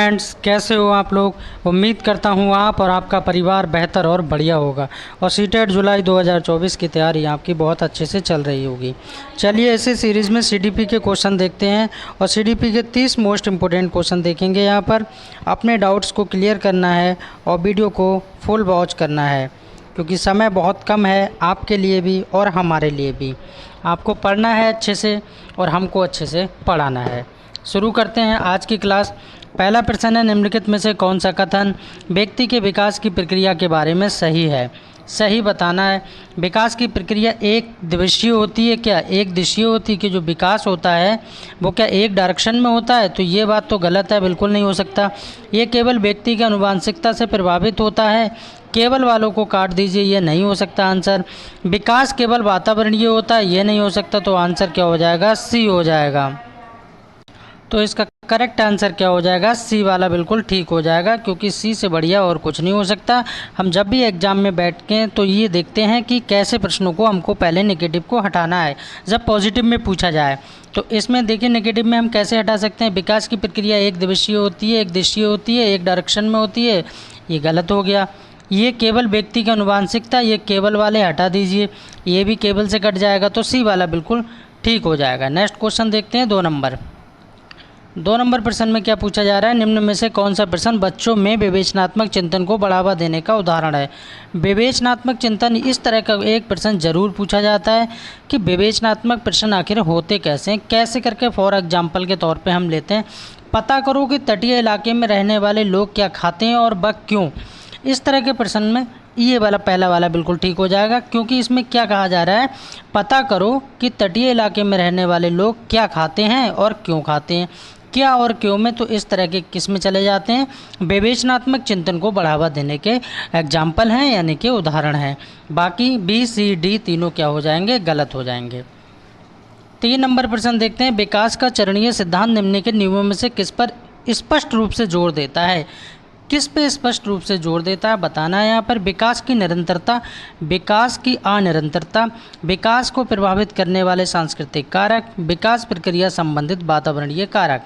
Friends, कैसे हो आप लोग। उम्मीद करता हूँ आप और आपका परिवार बेहतर और बढ़िया होगा और सीटेट जुलाई 2024 की तैयारी आपकी बहुत अच्छे से चल रही होगी। चलिए इसी सीरीज़ में सीडीपी के क्वेश्चन देखते हैं और सीडीपी के 30 मोस्ट इम्पोर्टेंट क्वेश्चन देखेंगे। यहाँ पर अपने डाउट्स को क्लियर करना है और वीडियो को फुल वॉच करना है क्योंकि समय बहुत कम है आपके लिए भी और हमारे लिए भी। आपको पढ़ना है अच्छे से और हमको अच्छे से पढ़ाना है। शुरू करते हैं आज की क्लास। पहला प्रश्न है, निम्नलिखित में से कौन सा कथन व्यक्ति के विकास की प्रक्रिया के बारे में सही है। सही बताना है। विकास की प्रक्रिया एक दिवसीय होती है क्या? एक दिवसीय होती है कि जो विकास होता है वो क्या एक डायरेक्शन में होता है? तो ये बात तो गलत है, बिल्कुल नहीं हो सकता। ये केवल व्यक्ति की आनुवंशिकता से प्रभावित होता है। केवल वालों को काट दीजिए, ये नहीं हो सकता आंसर। विकास केवल वातावरणीय होता है, ये नहीं हो सकता। तो आंसर क्या हो जाएगा? सी हो जाएगा। तो इसका करेक्ट आंसर क्या हो जाएगा? सी वाला बिल्कुल ठीक हो जाएगा क्योंकि सी से बढ़िया और कुछ नहीं हो सकता। हम जब भी एग्जाम में बैठ के तो ये देखते हैं कि कैसे प्रश्नों को हमको पहले नेगेटिव को हटाना है जब पॉजिटिव में पूछा जाए। तो इसमें देखिए नेगेटिव में हम कैसे हटा सकते हैं। विकास की प्रक्रिया एक दिवसीय होती है, एक दिवसीय होती है, एक डायरेक्शन में होती है, ये गलत हो गया। ये केवल व्यक्ति की आनुवंशिकता, ये केवल वाले हटा दीजिए, ये भी केवल से कट जाएगा। तो सी वाला बिल्कुल ठीक हो जाएगा। नेक्स्ट क्वेश्चन देखते हैं 2 नंबर। 2 नंबर प्रश्न में क्या पूछा जा रहा है, निम्न में से कौन सा प्रश्न बच्चों में विवेचनात्मक चिंतन को बढ़ावा देने का उदाहरण है। विवेचनात्मक चिंतन, इस तरह का एक प्रश्न जरूर पूछा जाता है कि विवेचनात्मक प्रश्न आखिर होते कैसे हैं, कैसे करके। फॉर एग्जाम्पल के तौर पे हम लेते हैं, पता करो कि तटीय इलाके में रहने वाले लोग क्या खाते हैं और वह क्यों। इस तरह के प्रश्न में ये वाला पहला वाला बिल्कुल ठीक हो जाएगा क्योंकि इसमें क्या कहा जा रहा है, पता करो कि तटीय इलाके में रहने वाले लोग क्या खाते हैं और क्यों खाते हैं। क्या और क्यों में तो इस तरह के किस में चले जाते हैं, विवेचनात्मक चिंतन को बढ़ावा देने के एग्जाम्पल हैं यानी कि उदाहरण हैं। बाकी बी सी डी तीनों क्या हो जाएंगे? गलत हो जाएंगे। 3 नंबर प्रश्न देखते हैं, विकास का चरणीय सिद्धांत निम्न के नियमों में से किस पर स्पष्ट रूप से जोर देता है। किस पे स्पष्ट रूप से जोर देता है बताना है। यहाँ पर विकास की निरंतरता, विकास की अनिरंतरता, विकास को प्रभावित करने वाले सांस्कृतिक कारक, विकास प्रक्रिया संबंधित वातावरणीय कारक।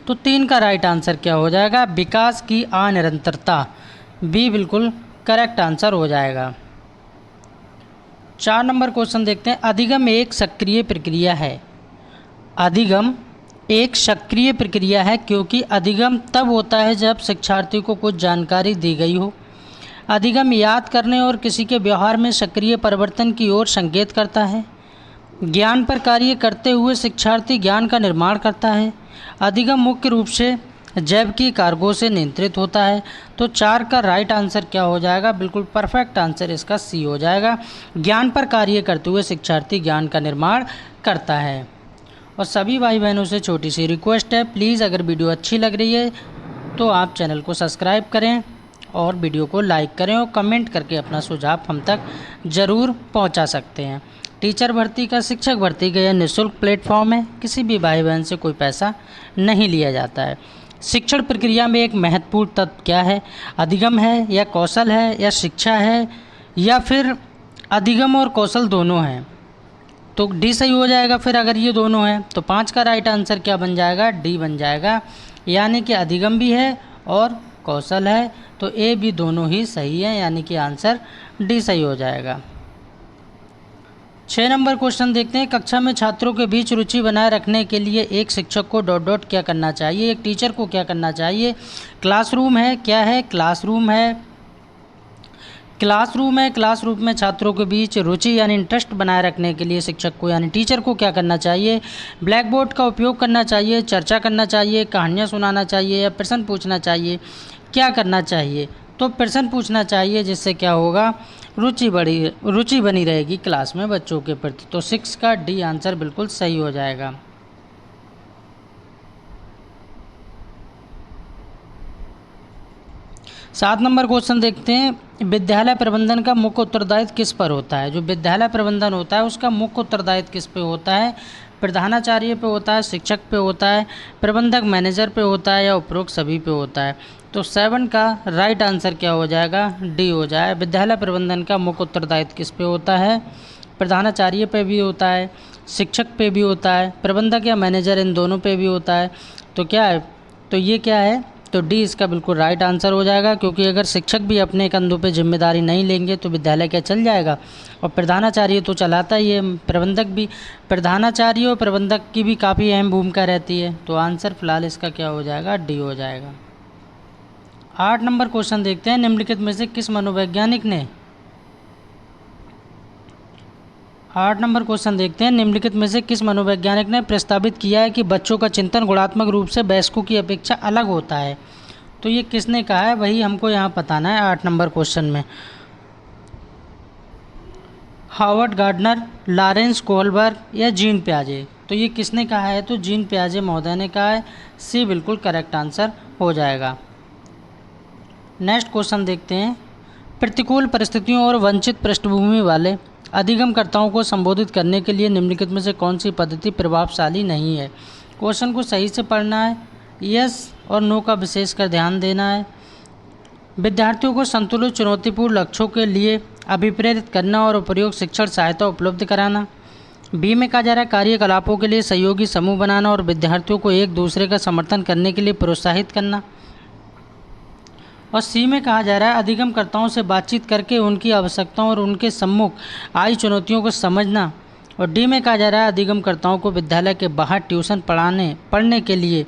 तो 3 का राइट आंसर क्या हो जाएगा? विकास की अनिरंतरता, बी बिल्कुल करेक्ट आंसर हो जाएगा। 4 नंबर क्वेश्चन देखते हैं, अधिगम एक सक्रिय प्रक्रिया है। अधिगम एक सक्रिय प्रक्रिया है क्योंकि अधिगम तब होता है जब शिक्षार्थी को कुछ जानकारी दी गई हो। अधिगम याद करने और किसी के व्यवहार में सक्रिय परिवर्तन की ओर संकेत करता है। ज्ञान पर कार्य करते हुए शिक्षार्थी ज्ञान का निर्माण करता है। अधिगम मुख्य रूप से जैविकी कारकों से नियंत्रित होता है। तो 4 का राइट आंसर क्या हो जाएगा? बिल्कुल परफेक्ट आंसर इसका सी हो जाएगा। ज्ञान पर कार्य करते हुए शिक्षार्थी ज्ञान का निर्माण करता है। और सभी भाई बहनों से छोटी सी रिक्वेस्ट है, प्लीज़ अगर वीडियो अच्छी लग रही है तो आप चैनल को सब्सक्राइब करें और वीडियो को लाइक करें और कमेंट करके अपना सुझाव हम तक ज़रूर पहुंचा सकते हैं। टीचर भर्ती का, शिक्षक भर्ती का यह निःशुल्क प्लेटफॉर्म है, किसी भी भाई बहन से कोई पैसा नहीं लिया जाता है। शिक्षण प्रक्रिया में एक महत्वपूर्ण तत्व क्या है? अधिगम है या कौशल है या शिक्षा है या फिर अधिगम और कौशल दोनों हैं? तो डी सही हो जाएगा। फिर अगर ये दोनों हैं तो 5 का राइट आंसर क्या बन जाएगा? डी बन जाएगा। यानी कि अधिगम भी है और कौशल है, तो ए भी दोनों ही सही है, यानी कि आंसर डी सही हो जाएगा। 6 नंबर क्वेश्चन देखते हैं, कक्षा में छात्रों के बीच रुचि बनाए रखने के लिए एक शिक्षक को डॉट डॉट क्या करना चाहिए, एक टीचर को क्या करना चाहिए। क्लासरूम है, क्या है? क्लासरूम है। क्लासरूम है, क्लासरूम में छात्रों के बीच रुचि यानी इंटरेस्ट बनाए रखने के लिए शिक्षक को यानी टीचर को क्या करना चाहिए? ब्लैक बोर्ड का उपयोग करना चाहिए, चर्चा करना चाहिए, कहानियाँ सुनाना चाहिए या प्रश्न पूछना चाहिए। क्या करना चाहिए? तो प्रश्न पूछना चाहिए, जिससे क्या होगा? रुचि बनी रहेगी क्लास में बच्चों के प्रति। तो 6 का डी आंसर बिल्कुल सही हो जाएगा। 7 नंबर क्वेश्चन देखते हैं, विद्यालय प्रबंधन का मुख्य उत्तरदायित्व किस पर होता है। जो विद्यालय प्रबंधन होता है उसका मुख्य उत्तरदायित्व किस पे होता है? प्रधानाचार्य पे होता है, शिक्षक पे होता है, प्रबंधक मैनेजर पे होता है या उपरोक्त सभी पे होता है। तो 7 का राइट आंसर क्या हो जाएगा? डी हो जाए। विद्यालय प्रबंधन का मुख्य उत्तरदायित्व किस पे होता है? प्रधानाचार्य पे भी होता है, शिक्षक पे भी होता है, प्रबंधक या मैनेजर इन दोनों पे भी होता है। तो क्या है? तो ये क्या है, तो डी इसका बिल्कुल राइट आंसर हो जाएगा, क्योंकि अगर शिक्षक भी अपने कंधों पे जिम्मेदारी नहीं लेंगे तो विद्यालय क्या चल जाएगा। और प्रधानाचार्य तो चलाता ही है, प्रबंधक भी, प्रधानाचार्य और प्रबंधक की भी काफ़ी अहम भूमिका रहती है। तो आंसर फिलहाल इसका क्या हो जाएगा, डी हो जाएगा। 8 नंबर क्वेश्चन देखते हैं, निम्नलिखित में से किस मनोवैज्ञानिक ने 8 नंबर क्वेश्चन देखते हैं, निम्नलिखित में से किस मनोवैज्ञानिक ने प्रस्तावित किया है कि बच्चों का चिंतन गुणात्मक रूप से वयस्कों की अपेक्षा अलग होता है। तो ये किसने कहा है, वही हमको यहाँ बताना है 8 नंबर क्वेश्चन में। हावर्ड गार्डनर, लॉरेंस कोहलबर्ग या जीन पियाजे। तो ये किसने कहा है, तो जीन पियाजे महोदय ने कहा है। सी बिल्कुल करेक्ट आंसर हो जाएगा। नेक्स्ट क्वेश्चन देखते हैं, प्रतिकूल परिस्थितियों और वंचित पृष्ठभूमि वाले अधिगमकर्ताओं को संबोधित करने के लिए निम्नलिखित में से कौन सी पद्धति प्रभावशाली नहीं है। क्वेश्चन को सही से पढ़ना है, यस और नो का विशेषकर ध्यान देना है। विद्यार्थियों को संतुलित चुनौतीपूर्ण लक्ष्यों के लिए अभिप्रेरित करना और उपयुक्त शिक्षण सहायता उपलब्ध कराना। बी में कहा जा रहा है कार्यकलापों के लिए सहयोगी समूह बनाना और विद्यार्थियों को एक दूसरे का समर्थन करने के लिए प्रोत्साहित करना। और सी में कहा जा रहा है अधिगमकर्ताओं से बातचीत करके उनकी आवश्यकताओं और उनके सम्मुख आई चुनौतियों को समझना। और डी में कहा जा रहा है अधिगमकर्ताओं को विद्यालय के बाहर ट्यूशन पढ़ने के लिए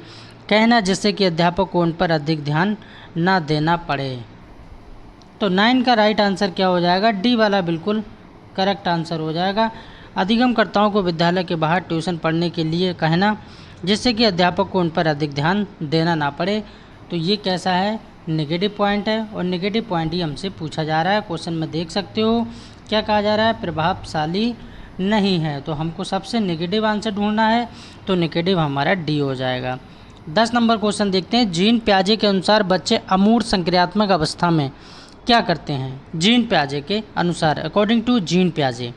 कहना, जिससे कि अध्यापक को उन पर अधिक ध्यान ना देना पड़े। तो 9 का राइट आंसर क्या हो जाएगा, डी वाला बिल्कुल करेक्ट आंसर हो जाएगा। अधिगमकर्ताओं को विद्यालय के बाहर ट्यूशन पढ़ने के लिए कहना, जिससे कि अध्यापक को उन पर अधिक ध्यान देना ना पड़े। तो ये कैसा है, नेगेटिव पॉइंट है, और नेगेटिव पॉइंट ही हमसे पूछा जा रहा है। क्वेश्चन में देख सकते हो क्या कहा जा रहा है, प्रभावशाली नहीं है। तो हमको सबसे नेगेटिव आंसर ढूंढना है, तो नेगेटिव हमारा डी हो जाएगा। 10 नंबर क्वेश्चन देखते हैं, जीन पियाजे के अनुसार बच्चे अमूर्त संक्रियात्मक अवस्था में क्या करते हैं। जीन पियाजे के अनुसार, अकॉर्डिंग टू जीन पियाजे,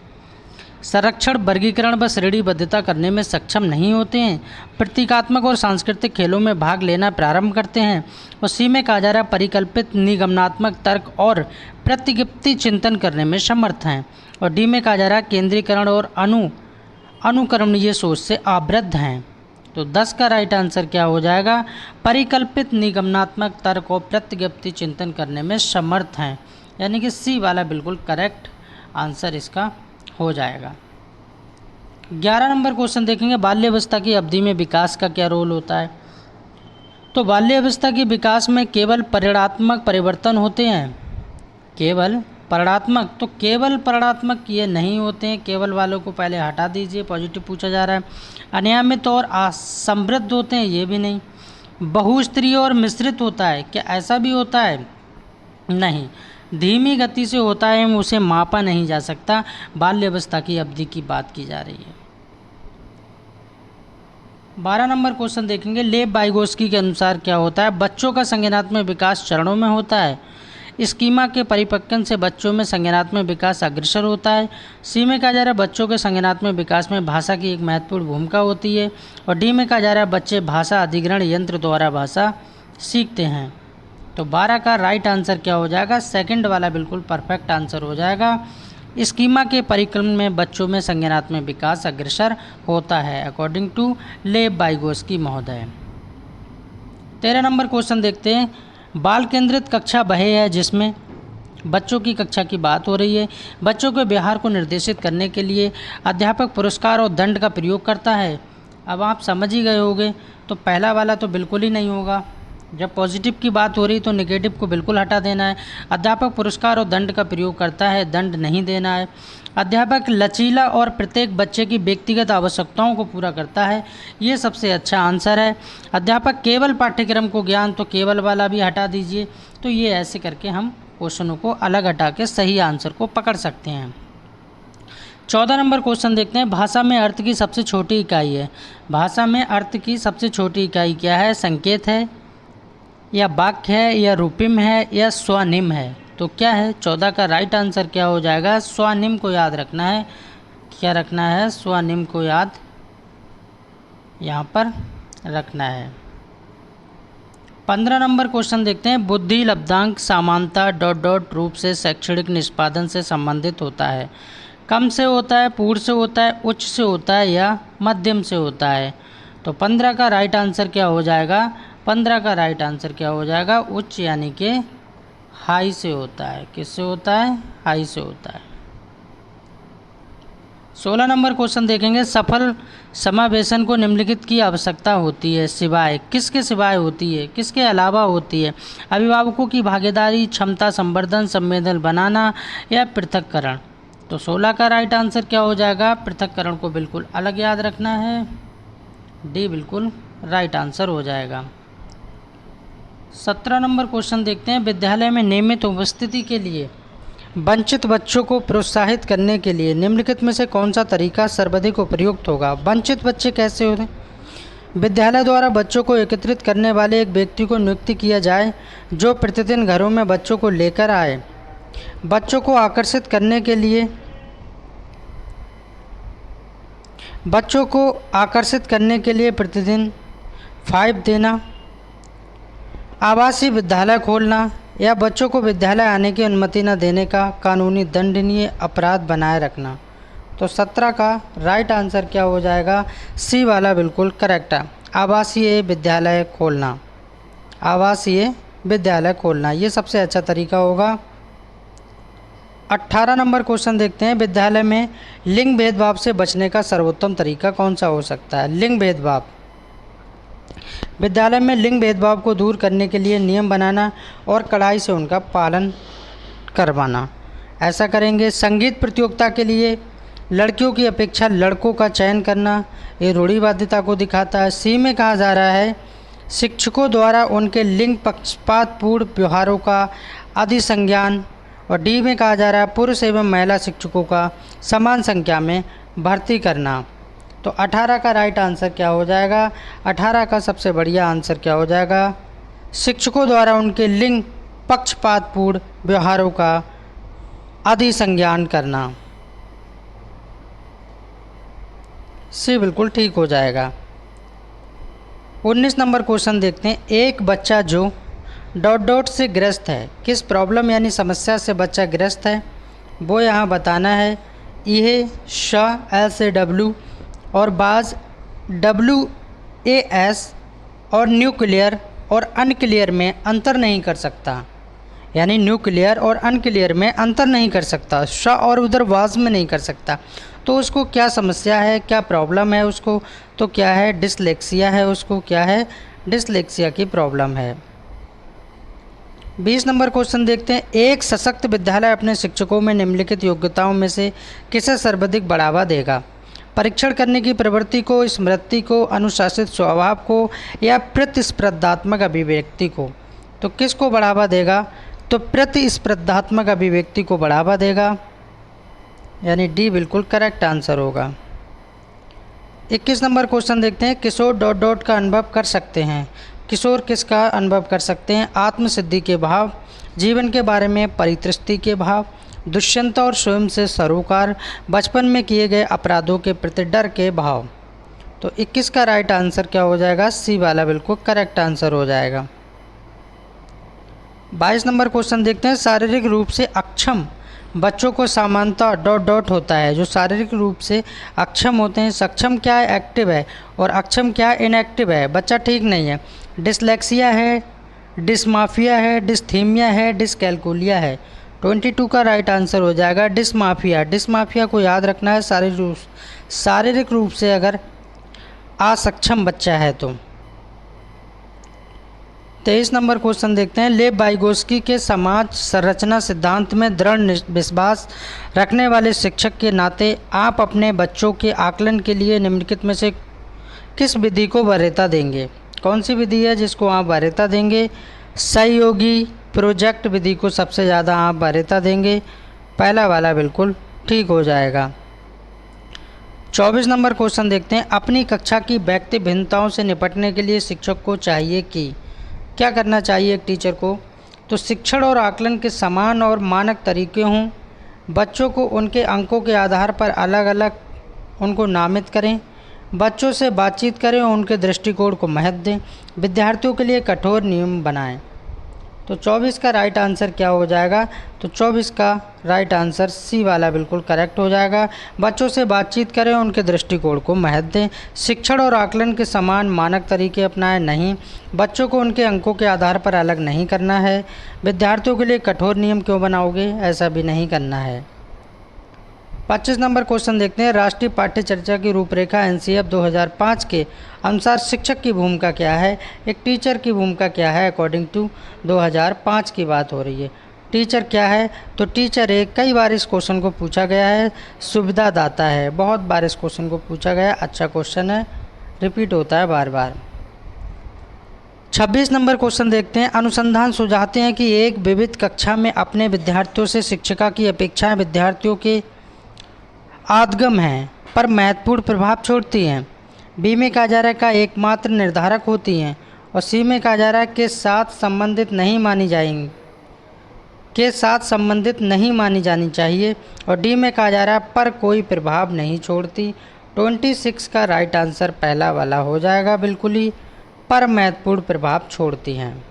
संरक्षण, वर्गीकरण व श्रेणीबद्धता करने में सक्षम नहीं होते हैं, प्रतीकात्मक और सांस्कृतिक खेलों में भाग लेना प्रारंभ करते हैं। और सी में कहा जा रहा है परिकल्पित निगमनात्मक तर्क और प्रतिगिप्ती चिंतन करने में समर्थ हैं। और डी में कहा जा रहा है केंद्रीकरण और अनुकरणीय सोच से आवृद्ध हैं। तो 10 का राइट आंसर क्या हो जाएगा, परिकल्पित निगमनात्मक तर्क और प्रतिगिप्ती चिंतन करने में समर्थ हैं, यानी कि सी वाला बिल्कुल करेक्ट आंसर इसका हो जाएगा। 11 नंबर क्वेश्चन देखेंगे, बाल्यावस्था की अवधि में विकास का क्या रोल होता है। तो बाल्यावस्था के विकास में केवल परिणात्मक परिवर्तन होते हैं, केवल परिणात्मक, तो केवल परिणात्मक ये नहीं होते हैं, केवल वालों को पहले हटा दीजिए, पॉजिटिव पूछा जा रहा है। अनियमित और असमृद्ध होते हैं, ये भी नहीं। बहुस्तरीय और मिश्रित होता है, क्या ऐसा भी होता है, नहीं। धीमी गति से होता है, उसे मापा नहीं जा सकता। बाल्यावस्था की अवधि की बात की जा रही है। 12 नंबर क्वेश्चन देखेंगे, लेव वाइगोस्की के अनुसार क्या होता है, बच्चों का संज्ञानात्मक विकास चरणों में होता है। स्कीमा के परिपक्वता से बच्चों में संज्ञानात्मक विकास अग्रसर होता है। सी में कहा जा रहा है बच्चों के संज्ञानात्मक विकास में भाषा की एक महत्वपूर्ण भूमिका होती है। और डी में कहा जा रहा है बच्चे भाषा अधिग्रहण यंत्र द्वारा भाषा सीखते हैं। तो 12 का राइट आंसर क्या हो जाएगा, सेकंड वाला बिल्कुल परफेक्ट आंसर हो जाएगा। स्कीमा के परिक्रम में बच्चों में संज्ञानात्मक विकास अग्रसर होता है, अकॉर्डिंग टू लेव वाइगोस्की महोदय। 13 नंबर क्वेश्चन देखते हैं, बाल केंद्रित कक्षा वह है जिसमें बच्चों की कक्षा की बात हो रही है। बच्चों के व्यवहार को निर्देशित करने के लिए अध्यापक पुरस्कार और दंड का प्रयोग करता है। अब आप समझ ही गए होंगे, तो पहला वाला तो बिल्कुल ही नहीं होगा। जब पॉजिटिव की बात हो रही तो नेगेटिव को बिल्कुल हटा देना है। अध्यापक पुरस्कार और दंड का प्रयोग करता है, दंड नहीं देना है। अध्यापक लचीला और प्रत्येक बच्चे की व्यक्तिगत आवश्यकताओं को पूरा करता है, ये सबसे अच्छा आंसर है। अध्यापक केवल पाठ्यक्रम को ज्ञान, तो केवल वाला भी हटा दीजिए। तो ये ऐसे करके हम क्वेश्चनों को अलग हटा के सही आंसर को पकड़ सकते हैं। 14 नंबर क्वेश्चन देखते हैं, भाषा में अर्थ की सबसे छोटी इकाई है। भाषा में अर्थ की सबसे छोटी इकाई क्या है, संकेत है या वाक्य है या रूपिम है या स्वनिम है। तो क्या है, 14 का राइट आंसर क्या हो जाएगा, स्वनिम को याद रखना है। क्या रखना है, स्वनिम को याद यहाँ पर रखना है। 15 नंबर क्वेश्चन देखते हैं, बुद्धि लब्धांक समानता रूप से शैक्षणिक निष्पादन से संबंधित होता है। कम से होता है, पूर्ण से होता है, उच्च से होता है या मध्यम से होता है। तो 15 का राइट आंसर क्या हो जाएगा, 15 का राइट आंसर क्या हो जाएगा? उच्च यानी कि हाई से होता है। किससे होता है? हाई से होता है। 16 नंबर क्वेश्चन देखेंगे। सफल समावेशन को निम्नलिखित की आवश्यकता होती है सिवाय किसके सिवाय होती है, किसके अलावा होती है? अभिभावकों की भागीदारी, क्षमता संवर्धन, संवेदन बनाना या पृथक्करण। तो 16 का राइट आंसर क्या हो जाएगा? पृथक्करण को बिल्कुल अलग याद रखना है। डी बिल्कुल राइट आंसर हो जाएगा। 17 नंबर क्वेश्चन देखते हैं। विद्यालय में नियमित उपस्थिति के लिए वंचित बच्चों को प्रोत्साहित करने के लिए निम्नलिखित में से कौन सा तरीका सर्वाधिक उपयुक्त होगा? वंचित बच्चे कैसे होते हैं? विद्यालय द्वारा बच्चों को एकत्रित करने वाले एक व्यक्ति को नियुक्त किया जाए जो प्रतिदिन घरों में बच्चों को लेकर आए। बच्चों को आकर्षित करने के लिए प्रतिदिन 5 देना, आवासीय विद्यालय खोलना या बच्चों को विद्यालय आने की अनुमति न देने का कानूनी दंडनीय अपराध बनाए रखना। तो 17 का राइट आंसर क्या हो जाएगा? सी वाला बिल्कुल करेक्ट है। आवासीय विद्यालय खोलना, आवासीय विद्यालय खोलना ये सबसे अच्छा तरीका होगा। 18 नंबर क्वेश्चन देखते हैं। विद्यालय में लिंग भेदभाव से बचने का सर्वोत्तम तरीका कौन सा हो सकता है? लिंग भेदभाव, विद्यालय में लिंग भेदभाव को दूर करने के लिए नियम बनाना और कड़ाई से उनका पालन करवाना। ऐसा करेंगे। संगीत प्रतियोगिता के लिए लड़कियों की अपेक्षा लड़कों का चयन करना, ये रूढ़िवादिता को दिखाता है। सी में कहा जा रहा है शिक्षकों द्वारा उनके लिंग पक्षपातपूर्ण व्यवहारों का अधिसंज्ञान। और डी में कहा जा रहा है पुरुष एवं महिला शिक्षकों का समान संख्या में भर्ती करना। तो 18 का राइट आंसर क्या हो जाएगा? 18 का सबसे बढ़िया आंसर क्या हो जाएगा? शिक्षकों द्वारा उनके लिंग पक्षपातपूर्ण व्यवहारों का अधिसंज्ञान करना। सी बिल्कुल ठीक हो जाएगा। 19 नंबर क्वेश्चन देखते हैं। एक बच्चा जो ... से ग्रस्त है, किस प्रॉब्लम यानी समस्या से बच्चा ग्रस्त है वो यहाँ बताना है। यह श एल से डब्ल्यू और बाज WAS और न्यूक्लियर और अनक्लियर में अंतर नहीं कर सकता, यानी न्यूक्लियर और अनक्लियर में अंतर नहीं कर सकता, श और उधर वाज में नहीं कर सकता। तो उसको क्या समस्या है, क्या प्रॉब्लम है उसको? तो क्या है? डिसलेक्सिया है उसको। क्या है? डिसलेक्सिया की प्रॉब्लम है। 20 नंबर क्वेश्चन देखते हैं। एक सशक्त विद्यालय अपने शिक्षकों में निम्नलिखित योग्यताओं में से किसे सर्वाधिक बढ़ावा देगा? परीक्षण करने की प्रवृत्ति को, स्मृति को, अनुशासित स्वभाव को या प्रतिस्पर्धात्मक अभिव्यक्ति को? तो किसको बढ़ावा देगा? तो प्रतिस्पर्धात्मक अभिव्यक्ति को बढ़ावा देगा, यानी डी बिल्कुल करेक्ट आंसर होगा। 21 नंबर क्वेश्चन देखते हैं। किशोर ... का अनुभव कर सकते हैं। किशोर किसका अनुभव कर सकते हैं? आत्मसिद्धि के भाव, जीवन के बारे में परिदृष्टि के भाव, दुष्यंता और स्वयं से सरोकार, बचपन में किए गए अपराधों के प्रति डर के भाव। तो 21 का राइट आंसर क्या हो जाएगा? सी वाला बिल्कुल करेक्ट आंसर हो जाएगा। 22 नंबर क्वेश्चन देखते हैं। शारीरिक रूप से अक्षम बच्चों को सामान्यतः ... होता है। जो शारीरिक रूप से अक्षम होते हैं, सक्षम क्या है? एक्टिव है, और अक्षम क्या है? इनएक्टिव है, बच्चा ठीक नहीं है। डिसलेक्सिया है, डिस्माफिया है, डिस्थीमिया है, डिसकैलकुलिया है। 22 का राइट आंसर हो जाएगा डिस्माफिया। डिस्माफिया को याद रखना है, शारीरिक रूप से अगर असक्षम बच्चा है तो। 23 नंबर क्वेश्चन देखते हैं। लेव वाइगोस्की के समाज संरचना सिद्धांत में दृढ़ विश्वास रखने वाले शिक्षक के नाते आप अपने बच्चों के आकलन के लिए निम्नलिखित में से किस विधि को वरीयता देंगे? कौन सी विधि है जिसको आप वरीयता देंगे? सहयोगी प्रोजेक्ट विधि को सबसे ज़्यादा आप वरीयता देंगे। पहला वाला बिल्कुल ठीक हो जाएगा। 24 नंबर क्वेश्चन देखते हैं। अपनी कक्षा की व्यक्ति भिन्नताओं से निपटने के लिए शिक्षक को चाहिए कि क्या करना चाहिए एक टीचर को? तो शिक्षण और आकलन के समान और मानक तरीके हों, बच्चों को उनके अंकों के आधार पर अलग अलग उनको नामित करें, बच्चों से बातचीत करें और उनके दृष्टिकोण को महत्व दें, विद्यार्थियों के लिए कठोर नियम बनाएं। तो 24 का राइट आंसर क्या हो जाएगा? तो 24 का राइट आंसर सी वाला बिल्कुल करेक्ट हो जाएगा। बच्चों से बातचीत करें, उनके दृष्टिकोण को महत्व दें। शिक्षण और आकलन के समान मानक तरीके अपनाएं नहीं। बच्चों को उनके अंकों के आधार पर अलग नहीं करना है। विद्यार्थियों के लिए कठोर नियम क्यों बनाओगे? ऐसा भी नहीं करना है। 25 नंबर क्वेश्चन देखते हैं। राष्ट्रीय पाठ्य चर्चा की रूपरेखा एनसीएफ 2005 के अनुसार शिक्षक की भूमिका क्या है? एक टीचर की भूमिका क्या है? अकॉर्डिंग टू 2005 की बात हो रही है। टीचर क्या है? तो टीचर एक, कई बार इस क्वेश्चन को पूछा गया है, सुविधादाता है। बहुत बार इस क्वेश्चन को पूछा गया है, अच्छा क्वेश्चन है, रिपीट होता है बार बार। 26 नंबर क्वेश्चन देखते हैं। अनुसंधान सुझाते हैं कि एक विविध कक्षा में अपने विद्यार्थियों से शिक्षिका की अपेक्षाएं विद्यार्थियों के आदगम हैं पर महत्वपूर्ण प्रभाव छोड़ती हैं। बी में कहा जा रहा है का एकमात्र निर्धारक होती हैं, और सी में कहा जा रहा है के साथ संबंधित नहीं मानी जानी चाहिए, और डी में कहा जा रहा है पर कोई प्रभाव नहीं छोड़ती। 26 का राइट आंसर पहला वाला हो जाएगा, बिल्कुल ही पर महत्वपूर्ण प्रभाव छोड़ती हैं।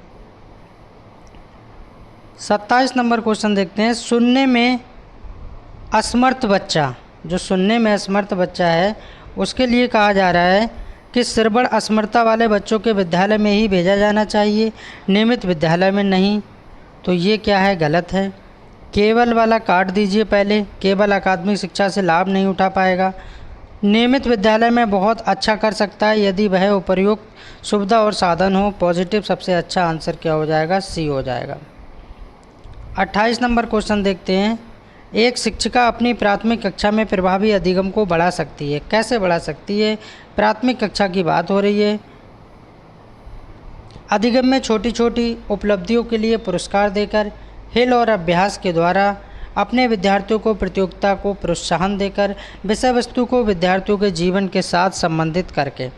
27 नंबर क्वेश्चन देखते हैं। सुनने में असमर्थ बच्चा, जो सुनने में असमर्थ बच्चा है, उसके लिए कहा जा रहा है कि श्रवण असमर्थता वाले बच्चों के विद्यालय में ही भेजा जाना चाहिए, नियमित विद्यालय में नहीं। तो ये क्या है? गलत है। केवल वाला काट दीजिए पहले, केवल अकादमिक शिक्षा से लाभ नहीं उठा पाएगा। नियमित विद्यालय में बहुत अच्छा कर सकता है यदि वह उपयुक्त सुविधा और साधन हो। पॉजिटिव सबसे अच्छा आंसर क्या हो जाएगा? सी हो जाएगा। 28 नंबर क्वेश्चन देखते हैं। एक शिक्षिका अपनी प्राथमिक कक्षा में प्रभावी अधिगम को बढ़ा सकती है। कैसे बढ़ा सकती है? प्राथमिक कक्षा की बात हो रही है। अधिगम में छोटी छोटी उपलब्धियों के लिए पुरस्कार देकर, हिल और अभ्यास के द्वारा, अपने विद्यार्थियों को प्रतियोगिता को प्रोत्साहन देकर, विषय वस्तु को विद्यार्थियों के जीवन के साथ संबंधित करके।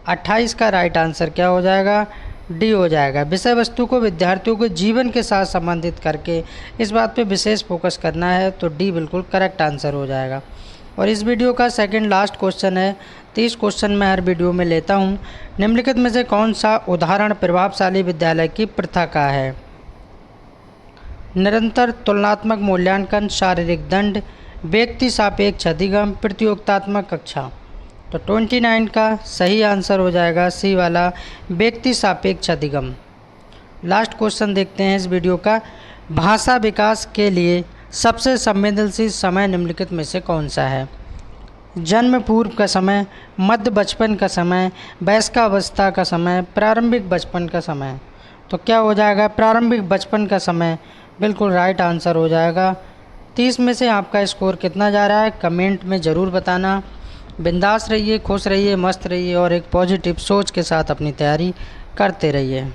28 का राइट आंसर क्या हो जाएगा? डी हो जाएगा। विषय वस्तु को विद्यार्थियों के जीवन के साथ संबंधित करके इस बात पे विशेष फोकस करना है, तो डी बिल्कुल करेक्ट आंसर हो जाएगा। और इस वीडियो का सेकंड लास्ट क्वेश्चन है। 30 क्वेश्चन मैं हर वीडियो में लेता हूँ। निम्नलिखित में से कौन सा उदाहरण प्रभावशाली विद्यालय की प्रथा का है? निरंतर तुलनात्मक मूल्यांकन, शारीरिक दंड, व्यक्ति सापेक्ष अधिगम, प्रतियोगितात्मक कक्षा। तो 29 का सही आंसर हो जाएगा सी वाला, व्यक्ति सापेक्ष अधिगम। लास्ट क्वेश्चन देखते हैं इस वीडियो का। भाषा विकास के लिए सबसे संवेदनशील समय निम्नलिखित में से कौन सा है? जन्म पूर्व का समय, मध्य बचपन का समय, वयस्कावस्था का समय, प्रारंभिक बचपन का समय। तो क्या हो जाएगा? प्रारंभिक बचपन का समय बिल्कुल राइट आंसर हो जाएगा। 30 में से आपका स्कोर कितना जा रहा है? कमेंट में ज़रूर बताना। बिंदास रहिए, खुश रहिए, मस्त रहिए और एक पॉजिटिव सोच के साथ अपनी तैयारी करते रहिए।